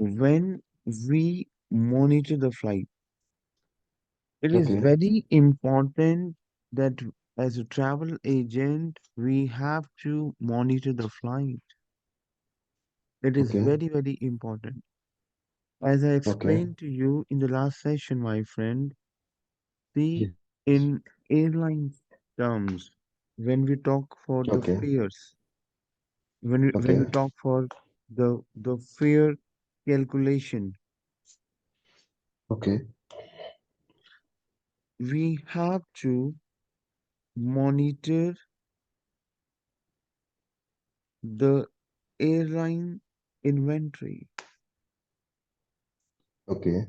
when we monitor the flight, it is Okay. very important that as a travel agent, we have to monitor the flight. It is Okay. very, very important. As I Okay. explained to you in the last session, my friend, see, Yes. in airline terms, when we talk for the Okay. fares, when we Okay. talk for the fare calculation, Okay. we have to monitor the airline inventory, Okay.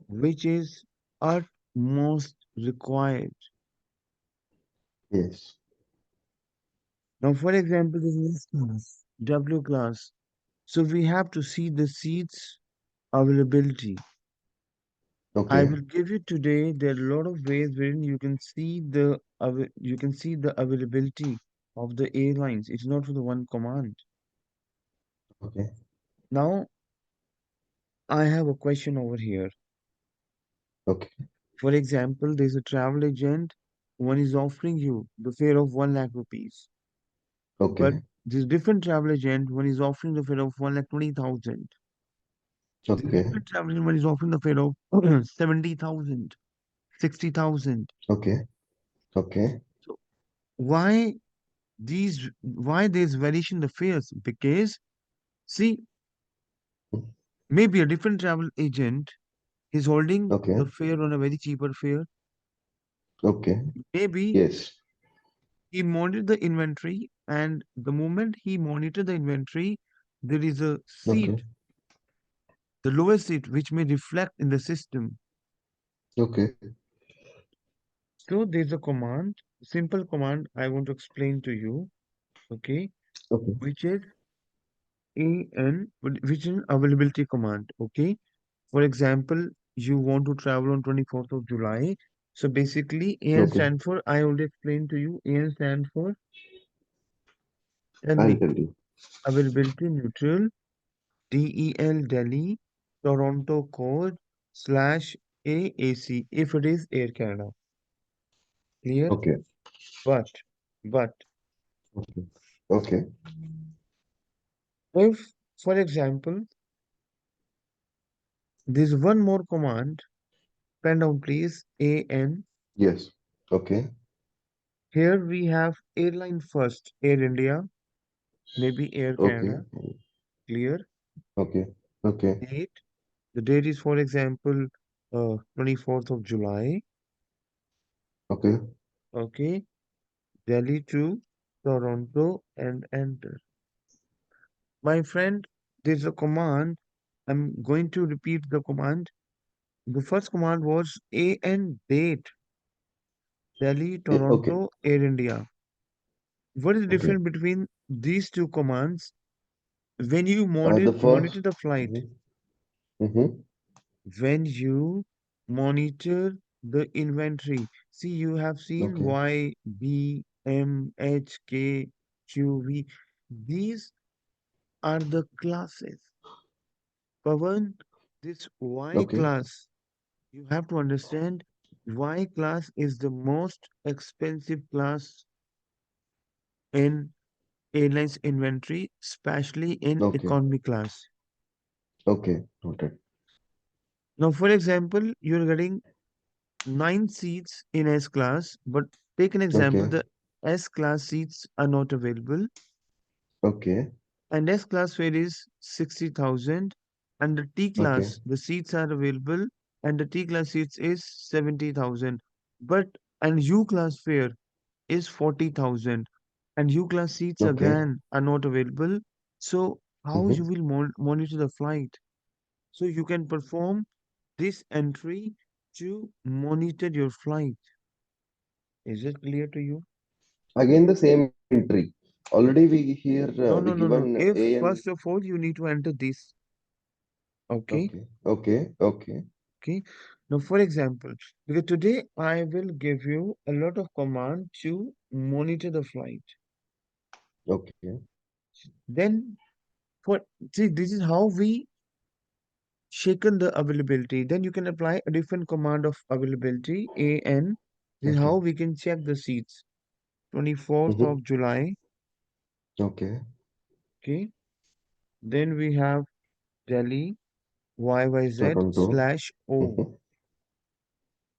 which is utmost required. Yes. Now, for example, this is class, W class. So we have to see the seats availability. I Okay. will give you today. There are a lot of ways wherein you can see you can see the availability of the airlines. It's not for the one command. Okay. Now, I have a question over here. Okay. For example, there's a travel agent. One is offering you the fare of 1 lakh rupees, but Okay. there's different travel agent. One is offering the fare of 1,20,000. There's Okay. different travel agent. One is offering the fare of 70,000, 60,000. Okay. Okay. So why why there's variation in the fares? Because see, maybe a different travel agent is holding the Okay. fare on a very cheaper fare. Okay. Maybe Yes. he monitored the inventory, and the moment he monitored the inventory, there is a Okay. seat, the lowest seat, which may reflect in the system. Okay. So there's a command, simple command I want to explain to you, okay, Okay. which is which is an availability command, okay. For example, you want to travel on 24th of July. So basically, AN Okay. stand for, I already explained to you, AN stand for, tell I'll me, tell you. availability neutral, DEL Delhi, Toronto code slash AAC if it is Air Canada. Clear? Okay. But, but, Okay. Okay. if, for example, there's one more command, pen down please, AN. Yes. Okay. Here we have airline first, Air India, maybe Air Okay. Canada. Clear? Okay. Okay. Date. The date is, for example, 24th of July. Okay. Okay. Delhi to Toronto and enter. My friend, there's a command. I'm going to repeat the command. The first command was AN date, Delhi, Okay. Toronto, Air India. What is the Okay. difference between these two commands? When you The monitor first. the flight, Mm-hmm. Mm-hmm. when you monitor the inventory, see, you have seen Okay. Y, B, M, H, K, Q, V. These are the classes. Pavan, this Y Okay. class, you have to understand Y class is the most expensive class in airlines inventory, especially in Okay. economy class. Okay. Noted. Now, for example, you're getting 9 seats in S class, but take an example, Okay. the S class seats are not available, Okay. and S class fare is 60,000, and the T Okay. class, the seats are available, and the T class seats is 70,000. But, and U class fare is 40,000, and U class seats Okay. again are not available. So, how you Mm-hmm. will monitor the flight? So, you can perform this entry to monitor your flight. Is it clear to you? Again, the same entry. Already we here No, we no, no, no. given If A and first of all you need to enter this, okay, okay. Okay. Okay. okay. Now, for example, because today I will give you a lot of command to monitor the flight. Okay. Then for see, this is how we shaken the availability, then you can apply a different command of availability, AN. This is Okay. how we can check the seats. 24th Mm-hmm. of July, Okay. okay. Then we have Delhi, YYZ Toronto. slash O. Mm-hmm.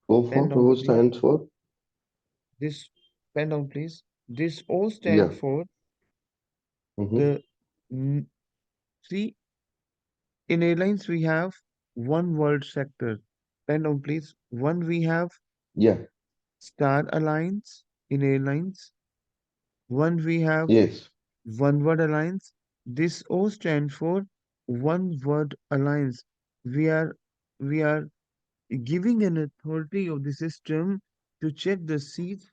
O Pen for down, who please. stands for? This, pen down, please. This O stand Yeah. for Mm-hmm. the, see, in airlines we have one world sector. Pen down, please. One we have Yeah. Star Alliance in airlines. One we have Yes. One Word Alliance. This O stands for One Word Alliance. We are we are giving an authority of the system to check the seats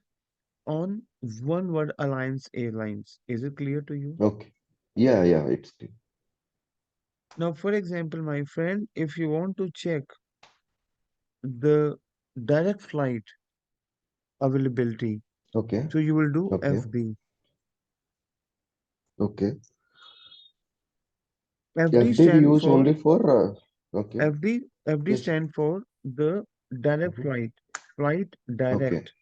on One Word Alliance airlines. Is it clear to you? Okay. Yeah. Yeah. It's clear. Now, for example, my friend, if you want to check the direct flight availability, Okay. so you will do Okay. FD. Okay. FD FD we stand use for only for. Okay. FD Yes. stand for the direct Mm-hmm. flight Okay. direct.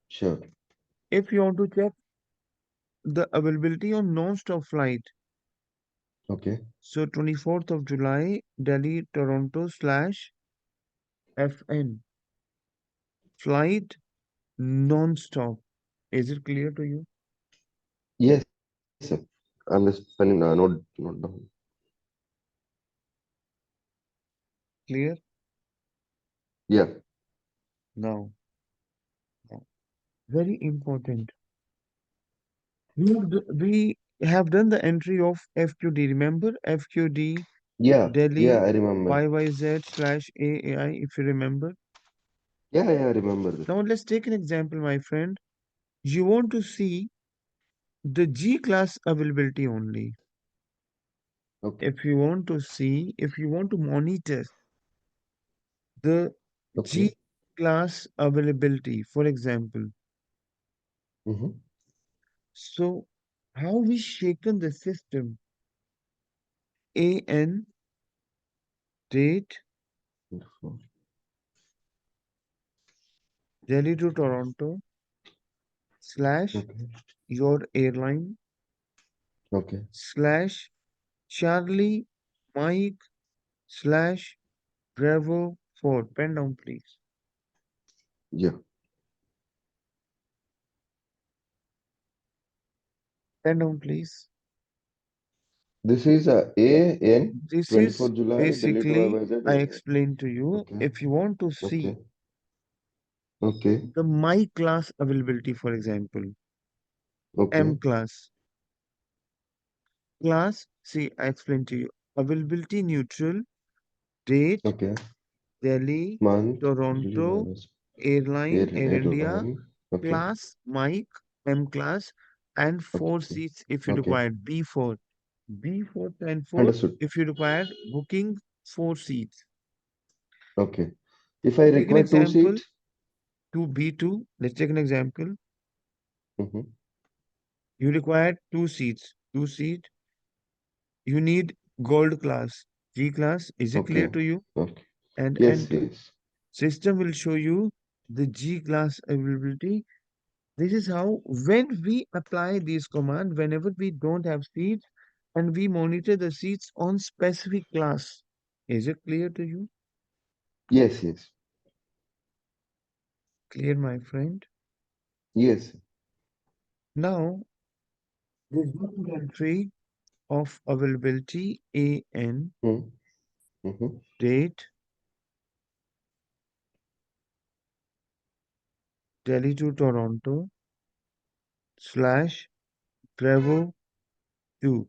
Sure. If you want to check the availability on non-stop flight, Okay. so 24th of July, Delhi, Toronto slash FN, flight non-stop. Is it clear to you? Yes, sir. I'm just spelling. Note down. Clear? Yeah. Now, now, very important. We have done the entry of FQD. Remember FQD Yeah. Yeah. Delhi I remember. YYZ slash AAI, if you remember. Yeah. Yeah. I remember this. Now let's take an example, my friend. You want to see the G class availability only. Okay. If you want to monitor the G Okay. class availability, for example, Mm-hmm. so how we shaken the system, AN date, Delhi to Toronto slash Okay. your airline Okay. slash Charlie Mike slash Bravo 4. Pen down, please. Yeah. Pen down, please. This is A N This 24 is July Delhi to basically, YYZ. I explained to you, Okay. if you want to Okay. see Okay. the my class availability, for example, Okay. M class. Class, see, I explained to you. Availability neutral, date, Okay. Delhi, Month. Delhi Toronto, minus airline, Air India, airline. Okay. class, Mike, M class, and four Okay. seats if you Okay. required, B4. B4 and 4 Understood. if you required booking four seats. Okay. If I Take an require two example seats. to B2. Let's take an example. Mm-hmm. You required two seats. Two seat. You need gold class. G class. Is it clear Okay. to you? Okay. And Yes. enter. Yes. System will show you the G class availability. This is how, when we apply these commands, whenever we don't have seats and we monitor the seats on specific class. Is it clear to you? Yes. Yes. Clear, my friend? Yes. Now, this entry of availability AN Mm-hmm. Mm-hmm. date Delhi to Toronto slash Bravo 2.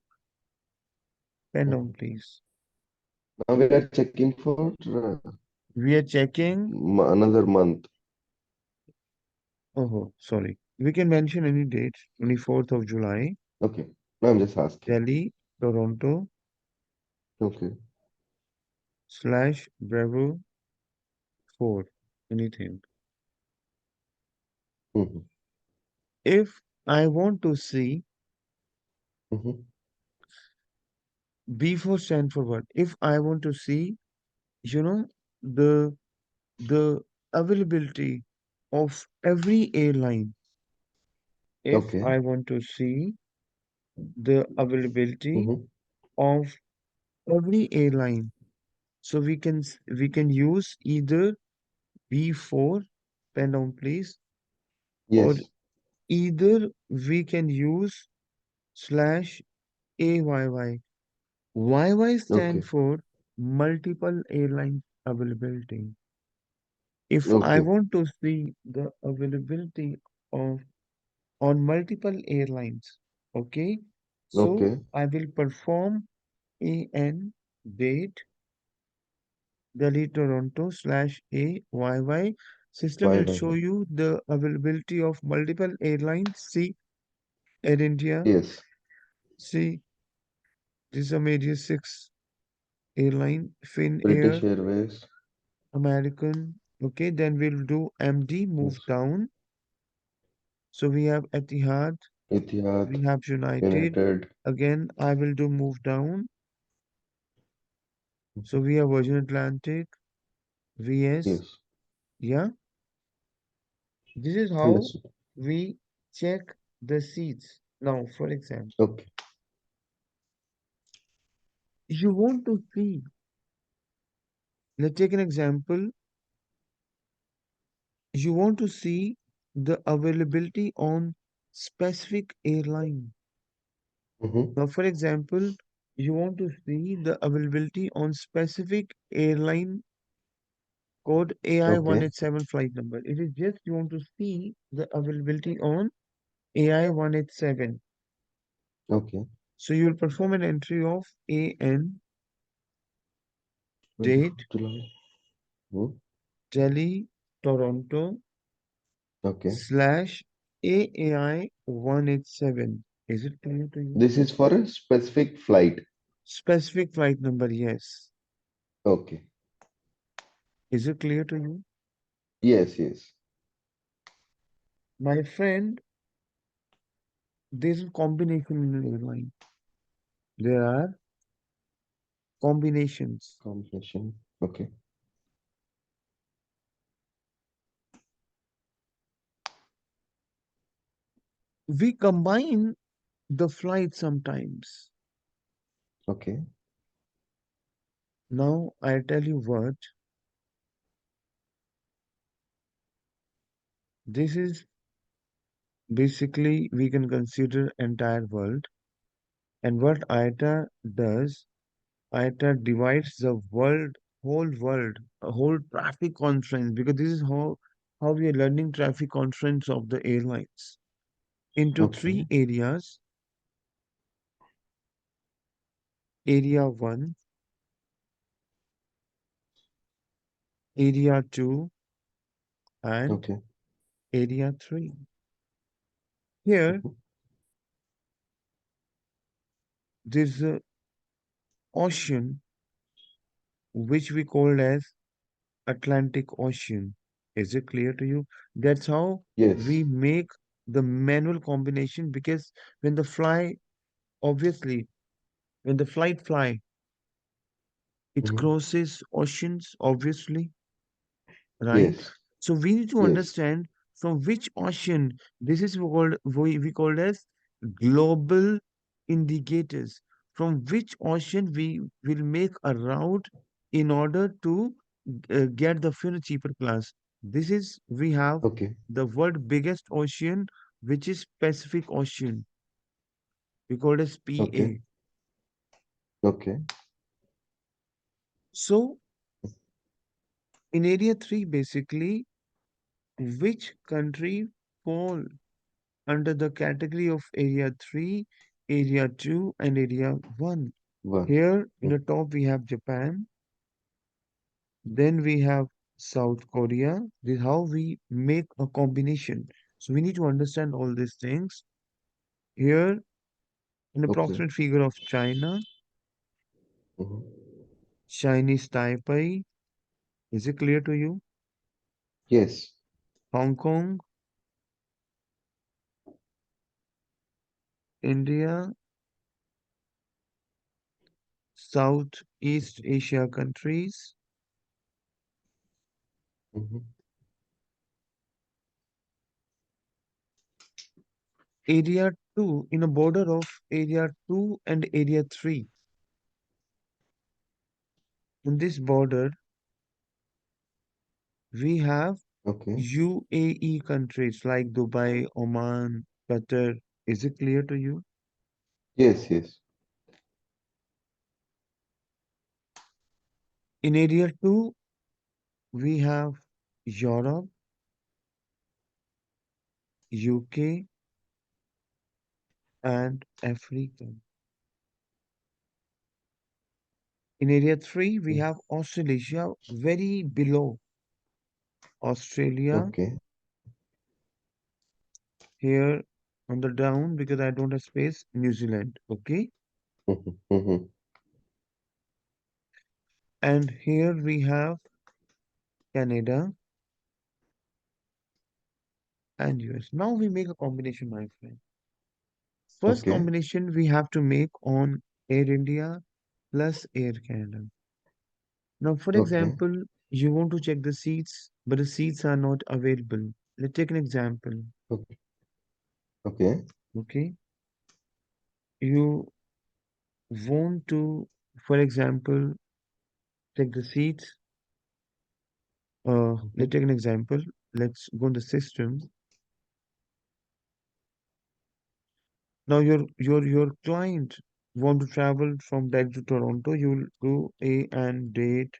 Pen down, please. Now we are checking for We are checking. another month. Oh, sorry. We can mention any date. 24th of July, Okay. Now I'm just asking. Delhi, Toronto Okay. slash Bravo 4. Anything. Mm-hmm. If I want to see Mm-hmm. B4 stand for what? If I want to see, you know, the the availability of every airline, if Okay. I want to see the availability Mm-hmm. of every airline, so we can use either B4, pen down please, or Yes. either we can use slash AYY. YY stand Okay. for multiple airline availability. If I Okay. want to see the availability of on multiple airlines, okay, so Okay. I will perform AN date Delhi Toronto slash AYY. System Why? will Why? show Why? you the availability of multiple airlines. See Air India, Yes. see this is American 6 airline, British Finnair, Airways. American. Okay, then we'll do MD, move Yes. down. So we have Etihad, Etihad. we have United. United. Again, I will do move down. So we have Virgin Atlantic, VS. Yes. Yeah, this is how Understood. we check the seats. Now, for example, Okay. you want to see, let's take an example. You want to see the availability on specific airline. Mm-hmm. Now, for example, you want to see the availability on specific airline code Okay. AI187 flight number. It is just you want to see the availability on AI187. Okay. So you will perform an entry of AN 24th date July. Hmm. Delhi Toronto Okay. slash AAI 187. Is it clear to you? This is for a specific flight. Specific flight number, yes. Okay. Is it clear to you? Yes. Yes. My friend, there's a combination in the airline. There are combinations. Combination. Okay. We combine the flight sometimes. Okay. Now, I tell you what, this is basically we can consider entire world. And what ITA does, ITA divides the world, a whole traffic conference, because this is how we are learning traffic conference of the airlines into three Okay. areas. Area 1, Area 2, and Okay. Area 3. Here, Mhm. there's a ocean which we call as Atlantic Ocean. Is it clear to you? That's how we Yes. make the manual combination, because when the fly, obviously, when the flight fly, it Mhm. crosses oceans, obviously, right? Yes. So we need to Yes. understand from which ocean. This is we called as global indicators. From which ocean we will make a route in order to get the fuel cheaper class. This is we have Okay. the world biggest ocean, which is Pacific Ocean. We call it as Okay. PA. Okay. So in area 3, basically, which country fall under the category of Area 3, Area 2, and Area 1. One. Here in the Okay. top we have Japan, then we have South Korea. This is how we make a combination. So we need to understand all these things. Here, an Okay. approximate figure of China, Mhm. Chinese Taipei. Is it clear to you? Yes. Hong Kong, India, Southeast Asia countries. Mm-hmm. Area 2, in a border of Area 2 and Area 3. In this border, we have Okay. UAE countries like Dubai, Oman, Qatar. Is it clear to you? Yes, yes. In Area 2, we have Europe, UK, and Africa. In Area 3, we Okay. have Australasia, very below Australia, Okay. here on the down because I don't have space, New Zealand. Okay. Mm-hmm. Mm-hmm. And here we have Canada and US. Now we make a combination, my friend. First Okay. combination we have to make on Air India plus Air Canada. Now, for Okay. example, you want to check the seats, but the seats are not available. Let's take an example. Okay. Okay. Okay. You want to, for example, check the seats. Mm-hmm. Let's take an example. Let's go in the system. Now your client want to travel from Delhi to Toronto. You'll do A and date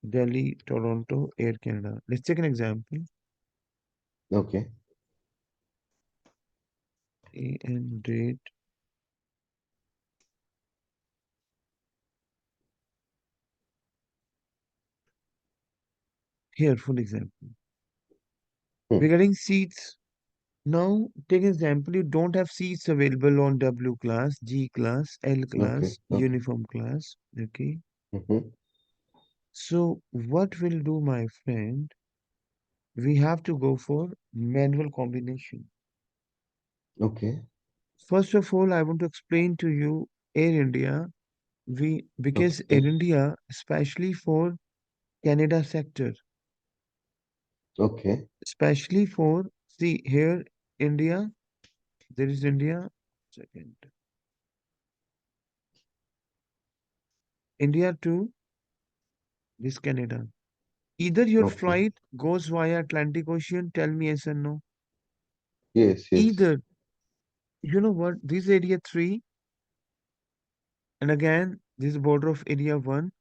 Delhi, Toronto, Air Canada. Let's take an example. Okay. A and date here, full example. Hmm. Regarding seats, now take an example. You don't have seats available on W class, G class, L Okay. class, Okay. uniform class. Okay. Mm-hmm. So what we'll do, my friend? We have to go for manual combination. Okay. First of all, I want to explain to you Air India. We because Okay. Air India, especially for Canada sector, Okay. especially for see here India, there is India. Second, India to this Canada. Either your Okay. flight goes via Atlantic Ocean. Tell me yes or no. Yes, yes. Either you know what this area three, and again this border of area one.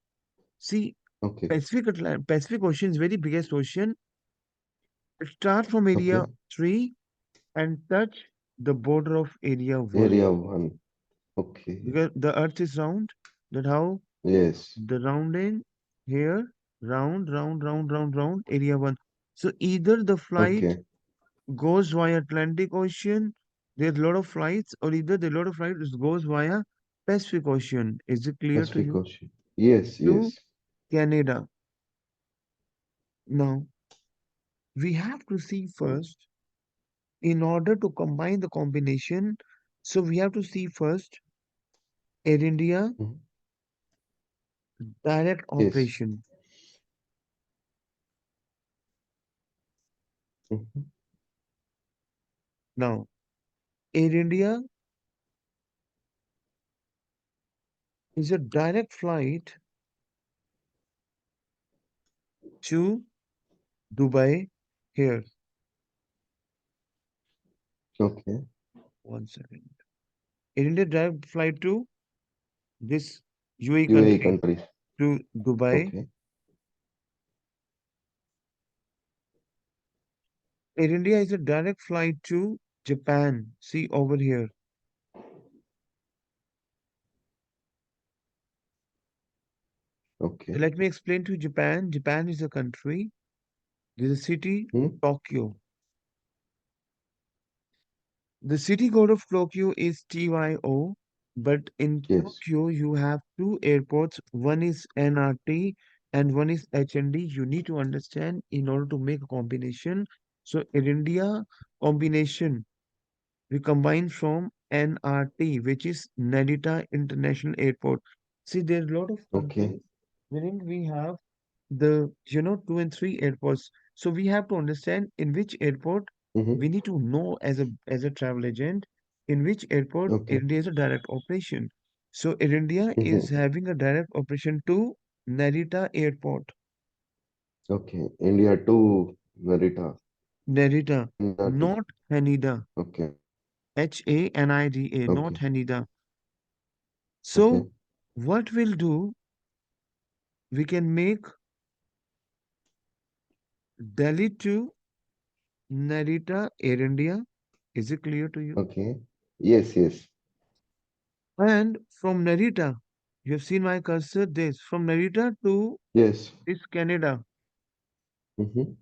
See Okay. Pacific Ocean is very biggest ocean. Start from area Okay. 3 and touch the border of area 1 Area one. Okay. because the earth is round. That how Yes. the rounding here round area 1. So either the flight Okay. goes via Atlantic Ocean, there's a lot of flights, or either the lot of flights goes via Pacific Ocean. Is it clear to Pacific you? Ocean. Yes, To yes. Canada. Now we have to see Oh, first in order to combine the combination. So we have to see first Air India mhm. direct Yes. operation. Mhm. Now, Air India is a direct flight to Dubai here. Okay. 1 second. Air India direct flight to this UAE UAE country countries. to Dubai. Okay. Air India is a direct flight to Japan. See over here. Okay. Let me explain to you Japan. Japan is a country. There's a city, Hmm? Tokyo. The city code of Tokyo is TYO, but in Yes. Tokyo you have two airports. One is NRT and one is HND. You need to understand in order to make a combination. So in India combination, we combine from NRT, which is Narita International Airport. See, there are a lot of Okay. countries wherein we have the, 2 and 3 airports. So we have to understand in which airport Mm-hmm. we need to know as a travel agent in which airport Air Okay. India is a direct operation. So Air India is Mm-hmm. having a direct operation to Narita Airport. Okay. India to Narita. Narita, China to. not Haneda. Okay. Hanida, not Okay. Haneda. Okay. So what we'll do, we can make Delhi to Narita Air India. Is it clear to you? Okay. Yes. Yes. And from Narita, you have seen my cursor this. From Narita to Yes. this Canada, Mm-hmm.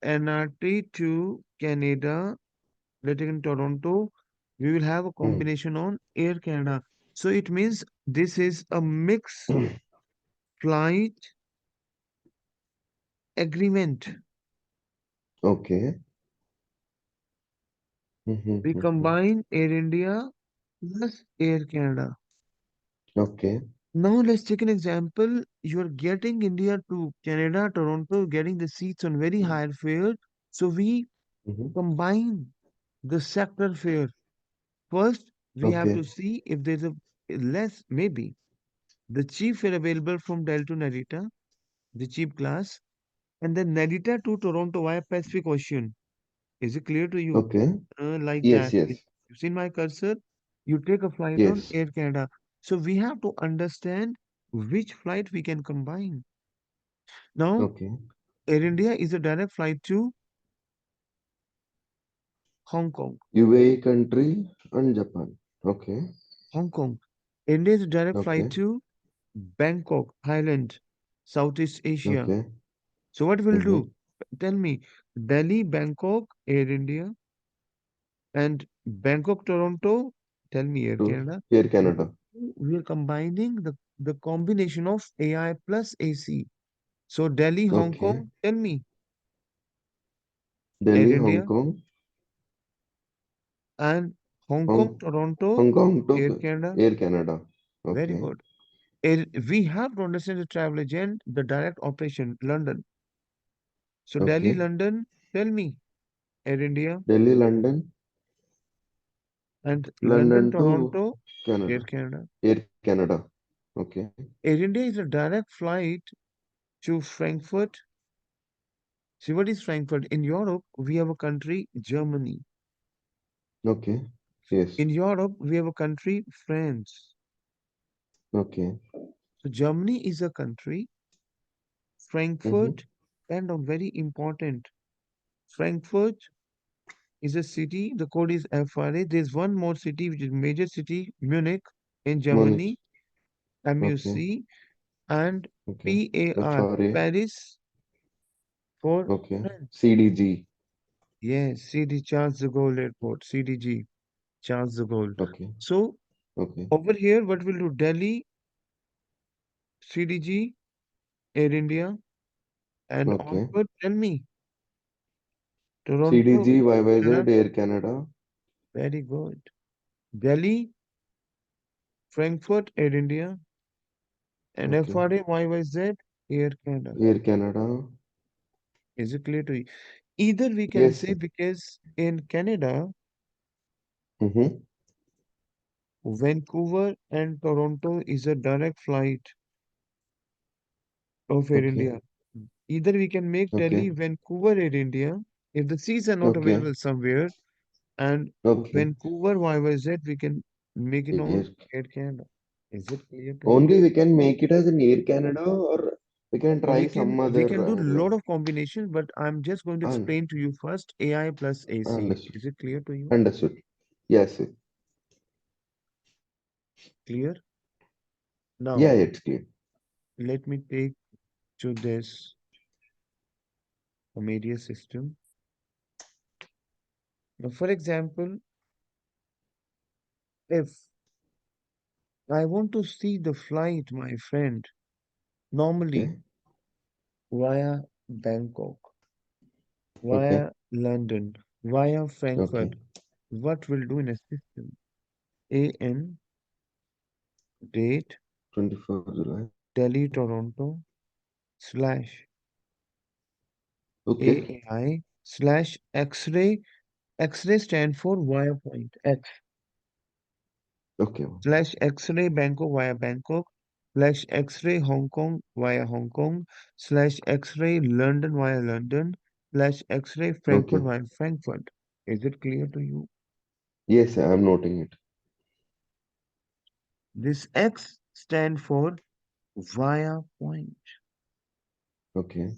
NRT to Canada, letting in Toronto, we will have a Mm. combination on Air Canada. So it means this is a mixed flight agreement. Okay. Mm-hmm. We Mm-hmm. combine Air India plus Air Canada. Okay. Now let's take an example. You're getting India to Canada, Toronto, getting the seats on very higher fare. So we Mm-hmm. combine the sector fare. First, we have to Okay. see if there's a less, maybe the cheap fare available from Delhi to Narita, the cheap class, and then Narita to Toronto via Pacific Ocean. Is it clear to you? Okay. Like Yes. that. Yes. You've seen my cursor? You take a flight on Yes. Air Canada. So we have to understand which flight we can combine. Now, Okay. Air India is a direct flight to Hong Kong. UAE country and Japan. Okay. Hong Kong. India is a direct flight Okay. to Bangkok, Thailand, Southeast Asia. Okay. So what we'll Mm-hmm. do? Tell me, Delhi, Bangkok, Air India, and Bangkok, Toronto, tell me Air To Canada. Air We Canada. we are combining the combination of AI plus AC. So Delhi, Hong Okay. Kong, tell me Air Delhi, Hong India, Kong, and Hong Kong, Hong Toronto, Hong Kong to Air Canada. Air Canada. Very Okay. good. We have to understand the travel agent, the direct operation, London. So Delhi, Okay. London, tell me Air India, Delhi, London, and London, London to Toronto, Air Canada. Canada. Air Canada. Okay. Air India is a direct flight to Frankfurt. See, what is Frankfurt? In Europe, we have a country, Germany. Okay. Yes. In Europe, we have a country, France. Okay. So Germany is a country, Mm-hmm. Frankfurt, and a very important. Frankfurt is a city, the code is FRA. There's one more city, which is major city, Munich in Germany, Munich. Okay. MUC, and Okay. PAR, FRA. Paris for Okay. France. CDG. Yes, CD Charles de Gaulle Airport, CDG, Charles de Gaulle. Okay. So Okay. over here, what we'll do? Delhi, CDG, Air India, and Okay. onward, tell me, Toronto, CDG YYZ Canada. Air Canada. Very good. Delhi, Frankfurt, Air India, and Okay. FRA, YYZ, Air Canada. Air Canada. Is it clear to you? Either we can Yes. say because in Canada, Mm-hmm. Vancouver and Toronto is a direct flight of Air Okay. India. Either we can make Delhi, Okay. Vancouver, Air India, if the seats are not Okay. available somewhere, and Okay. Vancouver, YYZ, we can make it on Air. Air Canada. Is it clear to you? Only we can make it as an Air Canada, or we can try We some can we other can do lot airline. of combinations, but I'm just going to Un- explain to you first AI plus AC. Understood. Is it clear to you? Understood. Yes. Yes. Clear? Yeah, Now, it's clear. let me take to this media system. Now, for example, if I want to see the flight, my friend, normally Okay. via Bangkok, Okay. via London, via Okay. Frankfurt, what will do in a system? AN, date, 24 July. Delhi, Toronto, slash Okay. AAI, slash X-ray. X-ray stand for via point. X, Okay. slash X-ray Bangkok via Bangkok, slash X-ray Hong Kong via Hong Kong, slash X-ray London via London, slash X-ray Frankfurt Okay. via Frankfurt. Is it clear to you? Yes, I am noting it. This X stand for via point. Okay.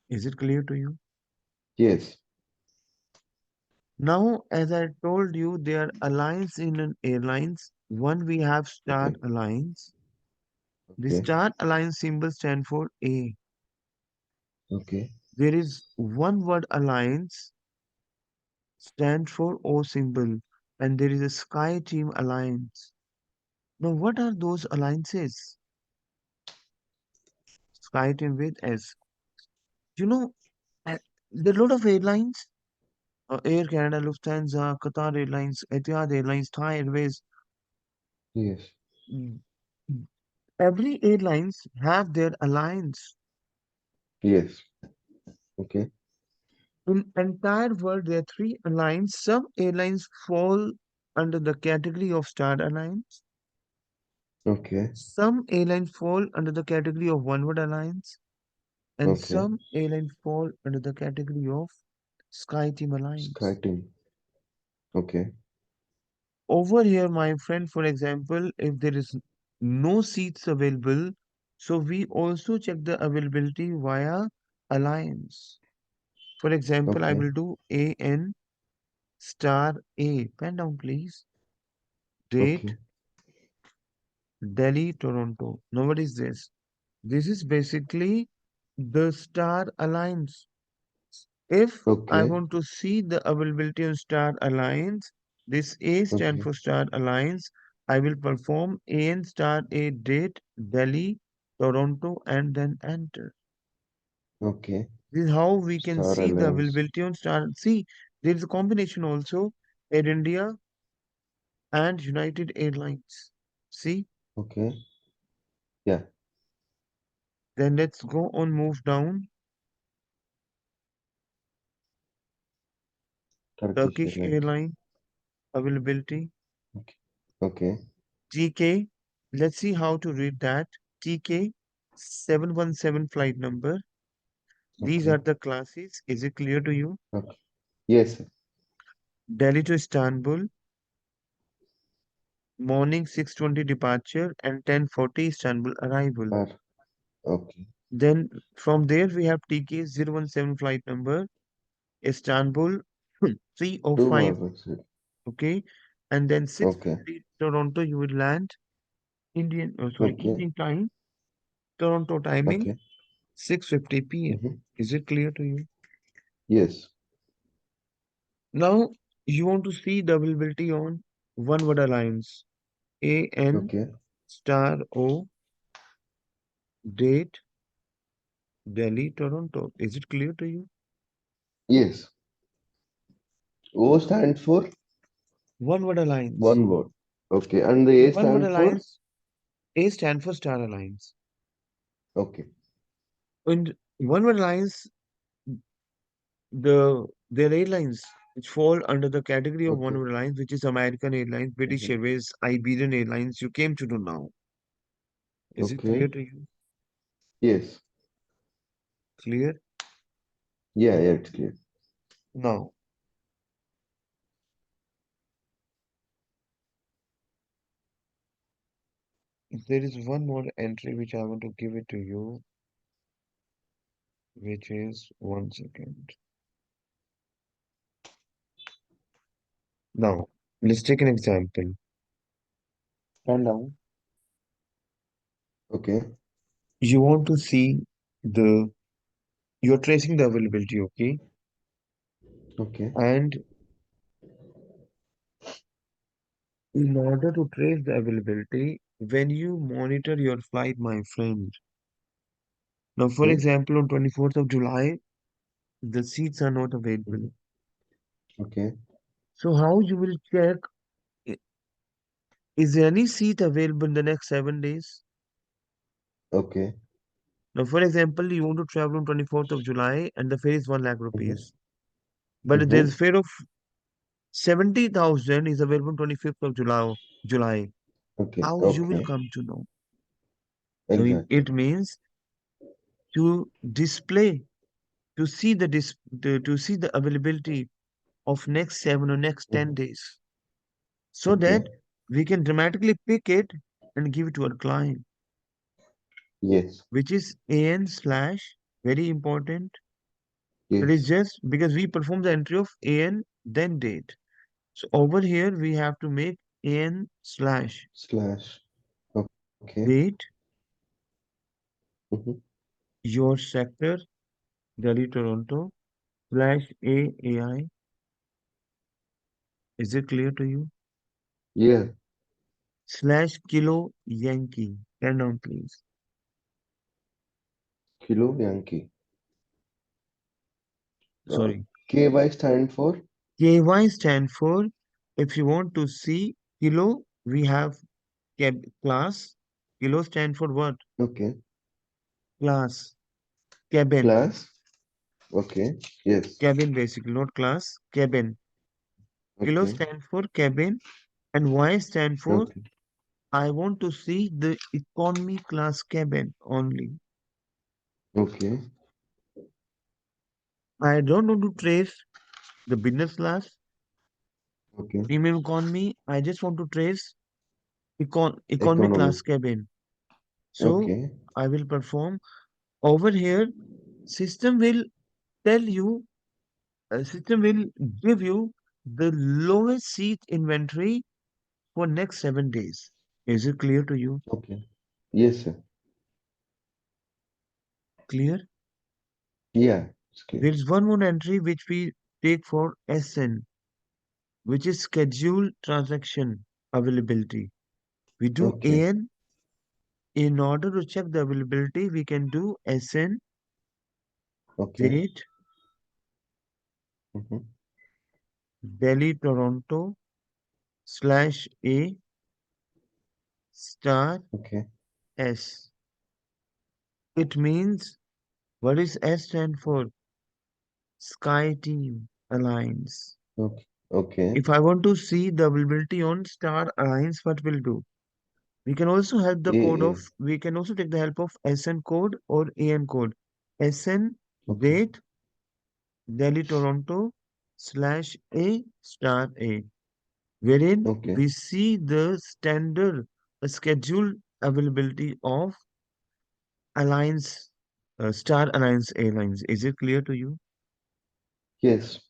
Is it clear to you? Yes. Now, as I told you, there are alliance in an airlines. One we have Star Okay. Alliance. The Okay. Star Alliance symbol stand for A. Okay. There is one word alliance stand for O symbol, and there is a Sky Team Alliance. Now, what are those alliances? Sky Team with S. You know, uh, there are a lot of airlines. Air Canada, Lufthansa, Qatar Airlines, Etihad Airlines, Thai Airways. Yes. mm, Every airlines have their alliance. Yes. Okay. In entire world, there are three alliances. Some airlines fall under the category of Star Alliance. Okay. Some airlines fall under the category of One World Alliance, and Okay. some airlines fall under the category of Sky Team Sky Alliance. team. Okay. Over here, my friend, for example, if there is no seats available, so we also check the availability via alliance. For example, I Okay. will do AN star A. Pen down, please. Date, Okay. Delhi, Toronto. Now, what is this? This is basically the Star Alliance. If I Okay. want to see the availability on Star Alliance, this A stand Okay. for Star Alliance. I will perform AN star A date, Delhi, Toronto, and then enter. Okay. This is how we can Star see the Alliance. availability on Star. See, there is a combination also, Air India and United Airlines. See, Okay. Yeah. then let's go on move down. Turkish Turkish Airlines. Airline availability. Okay. Okay. TK, let's see how to read that. TK 717 flight number. These Okay. are the classes. Is it clear to you? Okay. Yes. Delhi to Istanbul, morning 6:20 departure and 10:40 Istanbul arrival. R. Okay. Then from there we have TK 017 flight number, Istanbul 2 3:05, hours. okay? And then Okay. 6:50 Toronto you will land Okay. evening time, Toronto timing Okay. 6:50 p.m. Mm-hmm. Is it clear to you? Yes. Now you want to see the availability on one word alliance. AN Okay. star O date Delhi Toronto. Is it clear to you? Yes. O stands for One word alliance. one word. Okay. And the A One word stands for? alliance. A stand for Star Alliance. Okay. And one word alliance, their airlines which fall under the category of one Okay. word alliance, which is American Airlines, British Mm-hmm. Airways, Iberian Airlines, you came to know now. Is it clear Okay. to you? Yes. Clear? Yeah. Yeah. It's clear. Now, there is one more entry which I want to give it to you, which is 1 second. Now, let's take an example. And now, Okay. you want to see the, you're tracing the availability, okay? Okay. And in order to trace the availability, when you monitor your flight, my friend, now, for Mm-hmm. example, on 24th of July, the seats are not available. Okay. So how you will check i- Is there any seat available in the next 7 days? Okay. Now, for example, you want to travel on 24th of July and the fare is 1 lakh Mm-hmm. rupees. But there's a Mm-hmm. fare of 70,000 is available on 25th of July. Okay. How you will Okay. come to know? So Exactly. it means to display, to see to see the availability of next 7 or next 10 Mm-hmm. days, so Okay. that we can dramatically pick it and give it to our client, Yes. which is AN slash, very important. That is Yes. just because we perform the entry of AN then date. So over here we have to make AN slash Slash. Okay. date, Mm-hmm. your sector, Delhi, Toronto, slash AAI. Is it clear to you? Yeah. Slash Kilo Yankee. Turn down, please. Kilo Yankee. Uh, Sorry. KY stand for? KY stand for, if you want to see Kilo, we have class. Kilo stand for what? Okay. Class. Cabin. Class? Okay. Yes. Cabin basically, not class. Cabin. Kilo Okay. stand for cabin. And Y stand for, Okay. I want to see the economy class cabin only. Okay. I don't want to trace the business class, Okay. premium economy. I just want to trace economy Economy. class cabin. So Okay. I will perform over here. System will tell you, system will give you the lowest seat inventory for next 7 days. Is it clear to you? Okay. Yes, sir. Clear? Yeah. It's clear. There is one more entry which we take for SN, which is scheduled transaction availability. We do Okay. AN. In order to check the availability, we can do SN Okay. date Mm-hmm. Delhi Toronto slash A star Okay. S. It means, what is S stand for? Sky Team Alliance. Okay. Okay. If I want to see the availability on Star Alliance, what we'll do? We can also help the code of, AA. we can also take the help of SN code or AN code. SN Okay. date Delhi Toronto slash A star A, wherein Okay. we see the standard scheduled availability of Alliance, Star Alliance Airlines. Is it clear to you? Yes.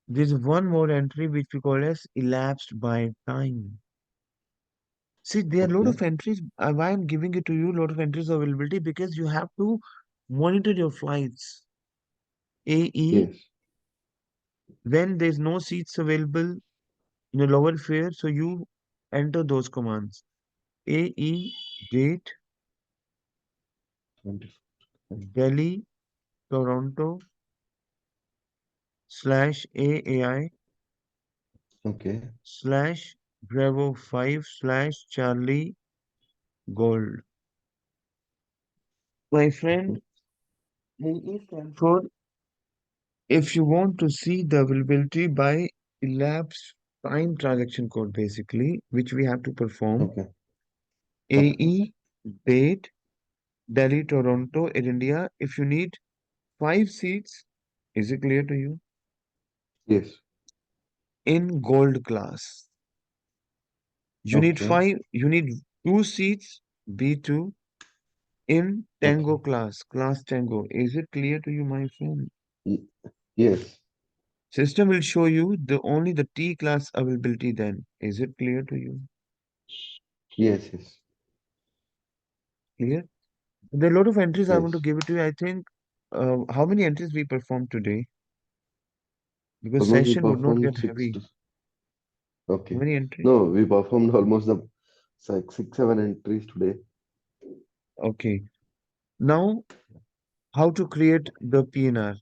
There's one more entry which we call as elapsed by time. See, there are a lot Okay. of entries. Why I'm giving it to you, a lot of entries availability because you have to monitor your flights. AE, Yes. when there's no seats available in a lower fare, so you enter those commands. AE date 24. Delhi Toronto slash AAI Okay. slash Bravo 5 slash Charlie Gold. My Mm-hmm. friend, AE stands for, if you want to see the availability by elapsed time transaction code, basically, which we have to perform. Okay. Okay. AE date Delhi Toronto Air India. If you need 5 seats, is it clear to you? Yes. In gold class. Okay. You need 2 seats, B2, in Okay. Tango class, class Tango. Is it clear to you, my friend? Y- yes. System will show you the only the T class availability then. Is it clear to you? Yes. Yes. Clear? There are a lot of entries I want to Yes. give it to you. I think how many entries we performed today? Because Almost we session would not performed get six. heavy. How Okay. many entries? No, we performed almost the like 6, 7 entries today. Okay. Now, how to create the PNR?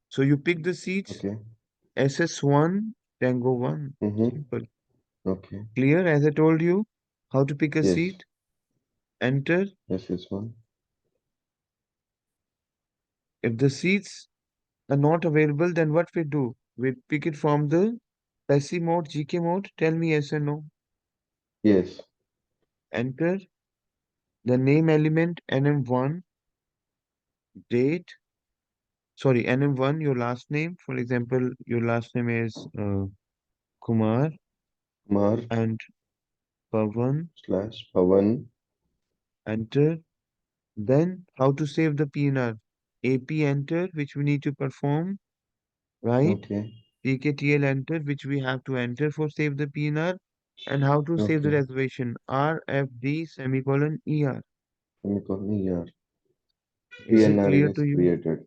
So you pick the seats, Okay. SS1, Tango 1. Mm-hmm. Simple. Okay. Clear? As I told you, how to pick a Yes. seat, enter. Yes, yes, one. If the seats are not available, then what we do? We pick it from the passive mode, GK mode. Tell me yes or no. Yes. Enter the name element NM1, date, sorry, NM1, your last name. For example, your last name is Kumar Kumar and Pavan. slash Pavan. Enter. Then how to save the PNR? AP enter, which we need to perform, right? Okay. PKTL enter, which we have to enter for save the PNR. And how to save the Okay. reservation? RFD semicolon ER. Semicolon ER. Is it PNR clear is to you? created.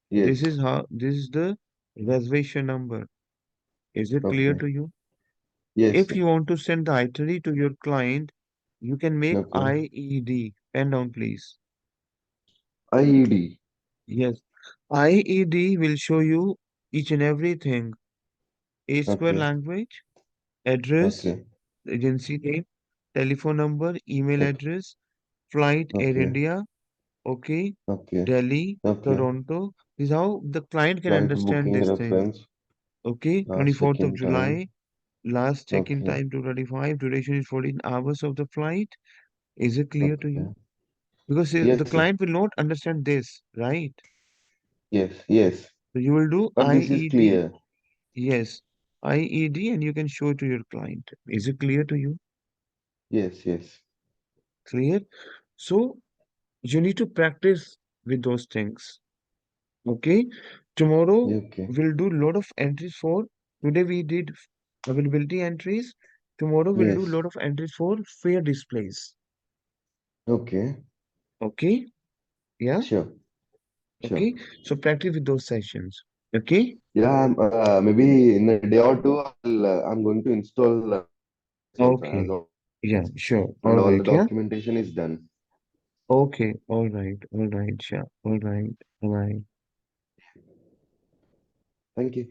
Yes. This is the reservation number. Is it clear Okay. to you? Yes. If you want to send the itinerary to your client, you can make Okay. IED. Pen down, please. IED. Yes. IED will show you each and everything. A square Okay. language, address, Okay. agency name, telephone number, email Okay. address, flight Air Okay. India, okay, Okay. Delhi, Okay. Toronto. This is how the client can Flight understand booking these things. reference. Okay, Last 24th of check-in time. July, last check-in Okay. time 2:35, duration is 14 hours of the flight. Is it clear to you? Okay. Because Yes, the sir. client will not understand this, right? Yes. Yes. So you will do But this is IED. clear. Yes, IED, and you can show it to your client. Is it clear to you? Yes. Yes. Clear? So you need to practice with those things. Okay. Tomorrow Okay. we'll do lot of entries for today we did availability entries. Tomorrow we'll do Yes. lot of entries for fare displays. Okay. Okay. Yeah. Sure. Sure. Okay. So practice with those sessions. Okay. Yeah. Maybe in a day or two, I'm going to install itself as Okay. of Yeah, sure. and All all the right. Yeah. documentation is done. Okay. All right. All right. Sure. All right. All right. Thank you.